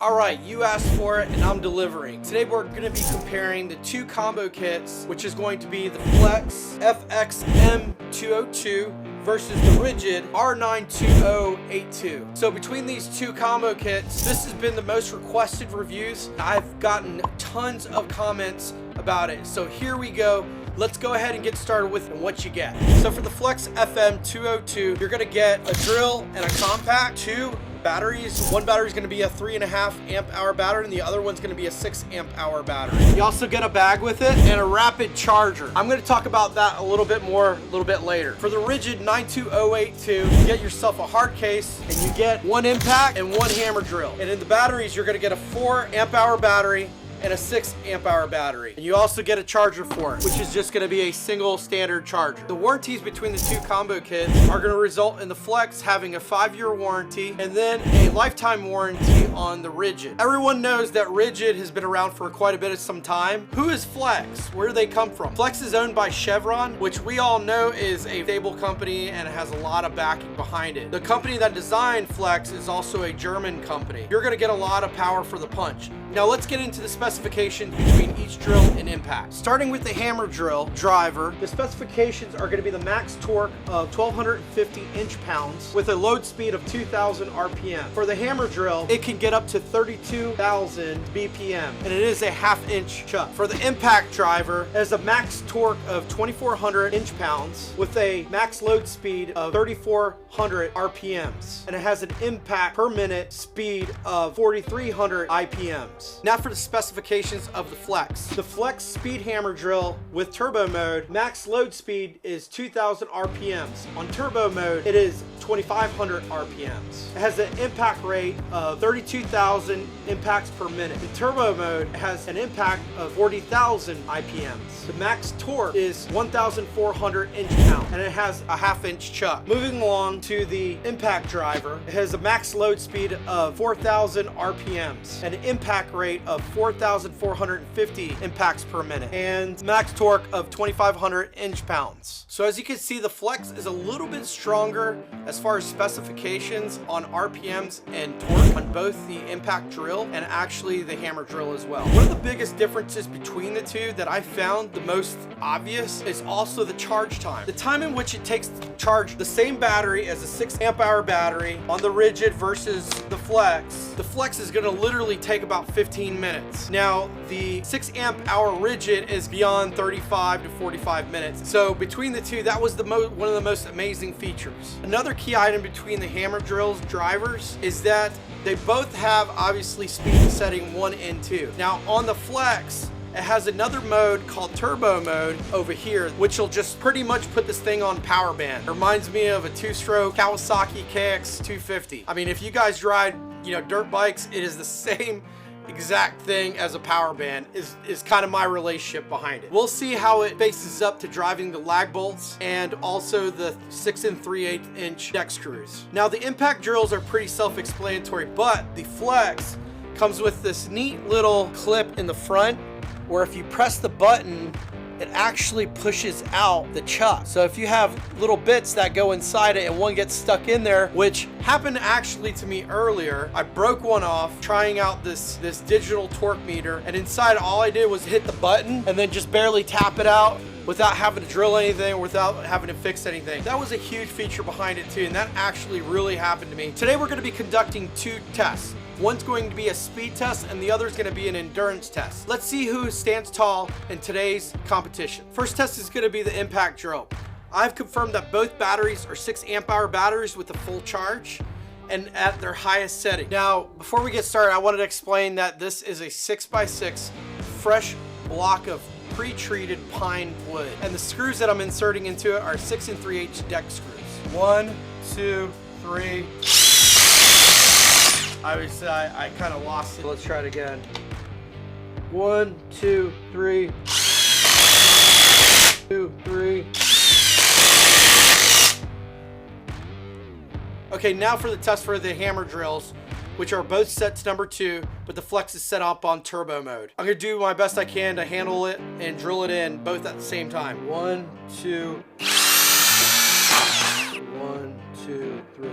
Alright, you asked for it and I'm delivering. Today we're going to be comparing the two combo kits, which is going to be the Flex FXM202 versus the Ridgid R92082. So between these two combo kits, this has been the most requested reviews. I've gotten tons of comments about it. So here we go. Let's go ahead and get started with what you get. So for the Flex FM202, you're going to get a drill and a compact, two batteries. One battery is going to be a 3.5 amp hour battery and the other one's going to be a 6 amp hour battery. You also get a bag with it and a rapid charger. I'm going to talk about that a little bit more a little bit later. For the Ridgid 92082, you get yourself a hard case and you get one impact and one hammer drill. And in the batteries, you're going to get a 4 amp hour battery and a 6 amp hour battery. And you also get a charger for it, which is just gonna be a single standard charger. The warranties between the two combo kits are gonna result in the Flex having a 5-year warranty and then a lifetime warranty on the Ridgid. Everyone knows that Ridgid has been around for quite a bit of some time. Who is Flex? Where do they come from? Flex is owned by Chevron, which we all know is a stable company and has a lot of backing behind it. The company that designed Flex is also a German company. You're gonna get a lot of power for the punch. Now let's get into the specifications between each drill and impact. Starting with the hammer drill driver, the specifications are going to be the max torque of 1,250 inch-pounds with a load speed of 2,000 RPM. For the hammer drill, it can get up to 32,000 BPM, and it is a 1/2 inch chuck. For the impact driver, it has a max torque of 2,400 inch-pounds with a max load speed of 3,400 RPMs, and it has an impact per minute speed of 4,300 IPMs. Now for the specifications of the Flex. The Flex speed hammer drill with turbo mode, max load speed is 2,000 RPMs. On turbo mode, it is 2,500 RPMs. It has an impact rate of 32,000 impacts per minute. The turbo mode has an impact of 40,000 IPMs. The max torque is 1,400 inch-pounds, and it has a 1/2 inch chuck. Moving along to the impact driver, it has a max load speed of 4,000 RPMs, an impact rate of 4,450 impacts per minute, and max torque of 2,500 inch-pounds. So as you can see, the Flex is a little bit stronger as far as specifications on RPMs and torque on both the impact drill and actually the hammer drill as well. One of the biggest differences between the two that I found the most obvious is also the charge time. The time in which it takes to charge the same battery as a 6 amp hour battery on the Ridgid versus the Flex. The Flex is going to literally take about 15 minutes. Now the 6 amp hour Ridgid is beyond 35 to 45 minutes. So between the two, that was one of the most amazing features. Another key item between the hammer drills drivers is that they both have obviously speed setting 1 and 2. Now on the Flex, it has another mode called turbo mode over here, which will just pretty much put this thing on power band. It reminds me of a 2-stroke Kawasaki KX250. I mean, if you guys ride, dirt bikes, it is the same exact thing as a power band is kind of my relationship behind it. We'll see how it faces up to driving the lag bolts and also the 6 3/8 inch deck screws. Now the impact drills are pretty self-explanatory, but the Flex comes with this neat little clip in the front where if you press the button, it actually pushes out the chuck. So if you have little bits that go inside it and one gets stuck in there, which happened actually to me earlier, I broke one off trying out this digital torque meter, and inside all I did was hit the button and then just barely tap it out without having to drill anything, without having to fix anything. That was a huge feature behind it too, and that actually really happened to me. Today we're gonna be conducting 2 tests. One's going to be a speed test and the other is going to be an endurance test. Let's see who stands tall in today's competition. First test is going to be the impact drill. I've confirmed that both batteries are 6 amp hour batteries with a full charge and at their highest setting. Now, before we get started, I wanted to explain that this is a 6x6 fresh block of pre-treated pine wood, and the screws that I'm inserting into it are 6 3/8 deck screws. 1, 2, 3. Obviously, I kind of lost it. Let's try it again. 1, 2, 3. 2, 3. Okay, now for the test for the hammer drills, which are both set to number 2, but the Flex is set up on turbo mode. I'm gonna do my best I can to handle it and drill it in both at the same time. 1, 2. 1, 2, 3.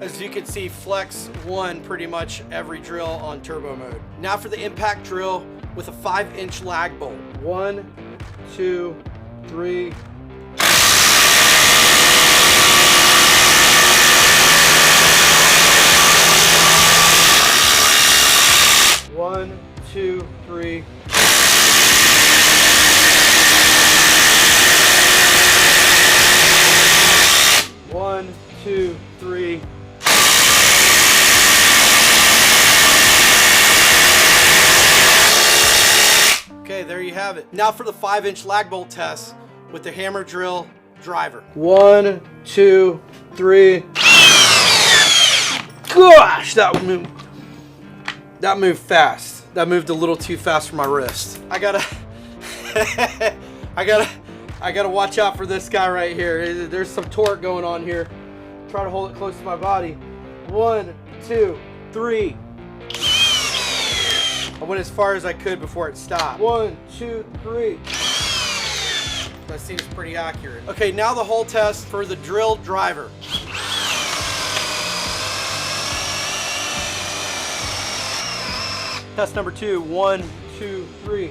As you can see, Flex won pretty much every drill on turbo mode. Now for the impact drill with a 5-inch lag bolt. 1, 2, 3. One, two, three. One, two, three. Okay, there you have it. Now for the 5-inch lag bolt test with the hammer drill driver. 1, 2, 3. Gosh, that moved fast. That moved a little too fast for my wrist. I gotta watch out for this guy right here. There's some torque going on here. Try to hold it close to my body. 1, 2, 3. I went as far as I could before it stopped. 1, 2, 3. That seems pretty accurate. Okay, now the hole test for the drill driver. Test number 2. 1, 2, 3.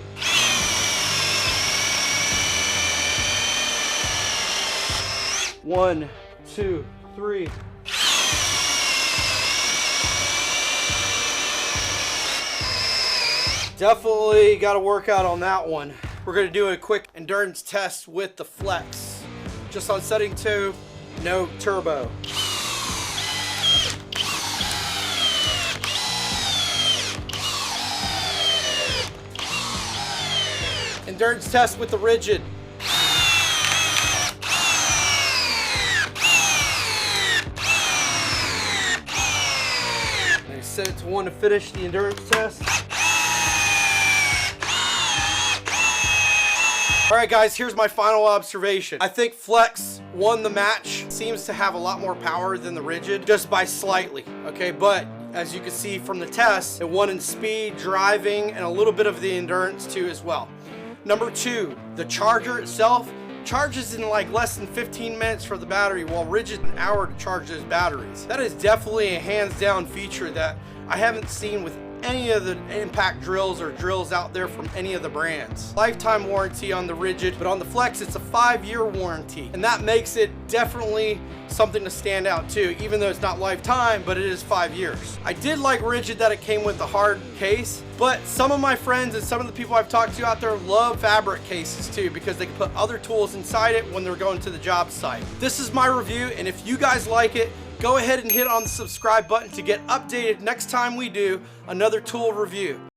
One, two, three. Definitely got to work out on that one. We're going to do a quick endurance test with the Flex. Just on setting 2, no turbo. Endurance test with the Ridgid. Set it to 1 to finish the endurance test. All right, guys, here's my final observation. I think Flex won the match. Seems to have a lot more power than the Ridgid, just by slightly, okay? But as you can see from the test, it won in speed, driving, and a little bit of the endurance too as well. Number 2, the charger itself charges in like less than 15 minutes for the battery, while Ridgid an hour to charge those batteries. That is definitely a hands down feature that I haven't seen with any of the impact drills or drills out there from any of the brands. Lifetime warranty on the Ridgid, but on the Flex it's a 5-year warranty, and that makes it definitely something to stand out too, even though it's not lifetime, but it is 5 years. I did like Ridgid that it came with the hard case, but some of my friends and some of the people I've talked to out there love fabric cases too, because they can put other tools inside it when they're going to the job site. This is my review, and if you guys like it, go ahead and hit on the subscribe button to get updated next time we do another tool review.